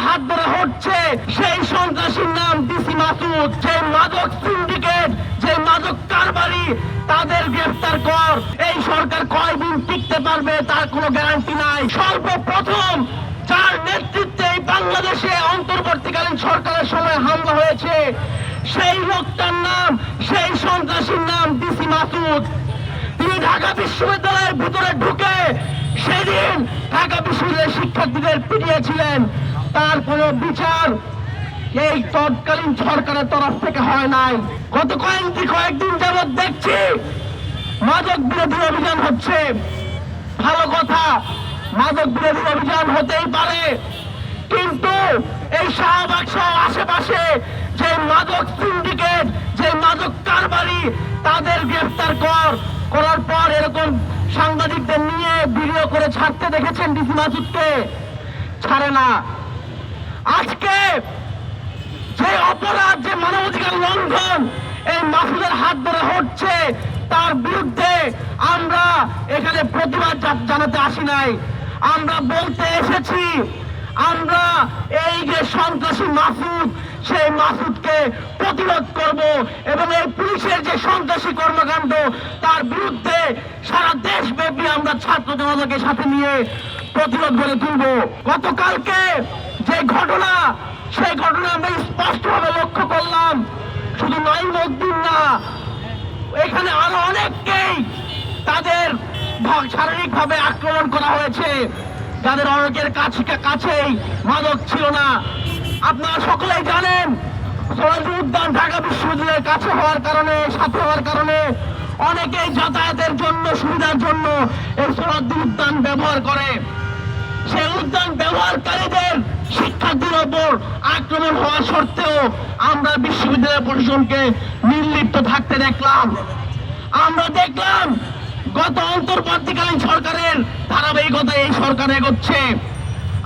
হাত ধরে হচ্ছে সেই সন্ত্রাসীর নাম ডিসি মাসুদ। যে মাদক সিন্ডিকেট, যে মাদক কারবারি, তাদের গ্রেফতার কর। এই সরকার কয়দিন টিকতে পারবে তার কোনো গ্যারান্টি নাই। সর্বপ্রথম যার নেতৃত্বে বাংলাদেশে অন্তর্বর্তীকালীন সরকারের সময় হামলা হয়েছে, সেই লোকটার নাম, সেই সন্ত্রাসীর নাম ডিসি মাসুদ। তিনি ঢাকা বিশ্ববিদ্যালয়ের ভিতরে ঢুকে সেদিন ঢাকা বিশ্ববিদ্যালয়ের শিক্ষার্থীদের পিটিয়েছিলেন। তার কোনো বিচার এই তৎকালীন সরকারের তরফ থেকে হয় নাই। গত কয়েকদিন যাবৎ দেখছি মাদক বিরোধী অভিযান হচ্ছে। ভালো কথা, মাদক বিরোধী অভিযান হতেই পারে, কিন্তু এই শাহবাগ সহ আশেপাশে যে মাদক সিন্ডিকেট, যে মাদক কারবারি, তাদের গ্রেফতার করার পর এরকম সাংবাদিকদের নিয়ে ভিডিও করে ছাড়তে দেখেছেন ডিসি মাসুদকে? ছাড়ে না। আজকে যে অপরাধ, যে মানবাধিকার লঙ্ঘন এই মাসুদের হাত ধরে হচ্ছে, তার বিরুদ্ধে আমরা এখানে প্রতিবাদ জানাতে আসি নাই। আমরা বলতে এসেছি, আমরা এই যে সন্ত্রাসী মাসুদ, সেই মাসুদকে প্রতিরোধ করব এবং এই পুলিশের যে সন্ত্রাসী কর্মকাণ্ড, তার বিরুদ্ধে সারা দেশব্যাপী আমরা ছাত্র জনতাকে সাথে নিয়ে প্রতিরোধ গড়ে তুলব। গতকালকে যে ঘটনা, সেই ঘটনা আমরা স্পষ্টভাবে লক্ষ্য করলাম। শুধু নাঈমউদ্দিন না, এখানে আরো অনেককেই তাদের শারীরিকভাবে আক্রমণ করা হয়েছে, যাদের অনেকের কাছেই মাদক ছিল না। আপনারা সকলেই জানেন, সোহরাওয়ার্দী উদ্যান ঢাকা বিশ্ববিদ্যালয়ের কাছে হওয়ার কারণে, সাথে হওয়ার কারণে অনেকেই যাতায়াতের জন্য, সুবিধার জন্য এই সোহরাওয়ার্দী উদ্যান ব্যবহার করে। সেই উদ্যান ব্যবহারকারীদের শিক্ষার্থীর ওপর আক্রমণ হওয়া সত্ত্বেও আমরা বিশ্ববিদ্যালয় প্রশাসনকে নির্লিপ্ত থাকতে দেখলাম। আমরা দেখলাম গত অন্তর্বর্তীকালীন সরকারের ধারাবাহিকতা এই সরকার এগোচ্ছে।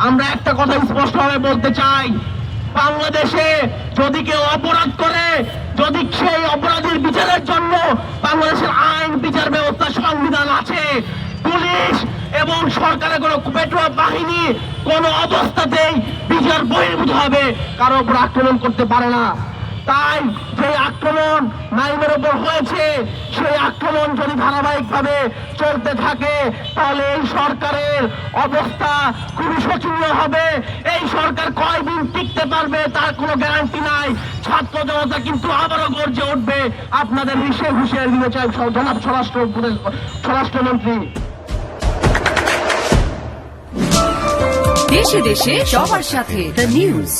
আমরা একটা কথা স্পষ্টভাবে বলতে চাই, বাংলাদেশে যদি কেউ অপরাধ করে, যদি সেই অপরাধীর বিচারের জন্য বাংলাদেশের আইন, বিচার ব্যবস্থা, সংবিধান আছে, পুলিশ এবং সরকারের কোনো পেটুয়া বাহিনী কোনো অবস্থাতেই বিচার বহির্ভূত হবে কারো উপর আক্রমণ করতে পারে না। তাই যে আক্রমণ নাঈমের উপর হয়েছে, সেই আক্রমণ যদি ধারাবাহিকভাবে চলতে থাকে তাহলে এই সরকারের অবস্থা খুবই শোচনীয় হবে। এই সরকার কয়দিন টিকতে পারবে তার কোনো গ্যারান্টি নাই। ছাত্র জনতা কিন্তু আবারও গর্জে উঠবে। আপনাদের হুঁশিয়ারি দিতে চাই জনাব স্বরাষ্ট্রমন্ত্রী। দেশে দেশে সবার সাথে দ্য নিউজ।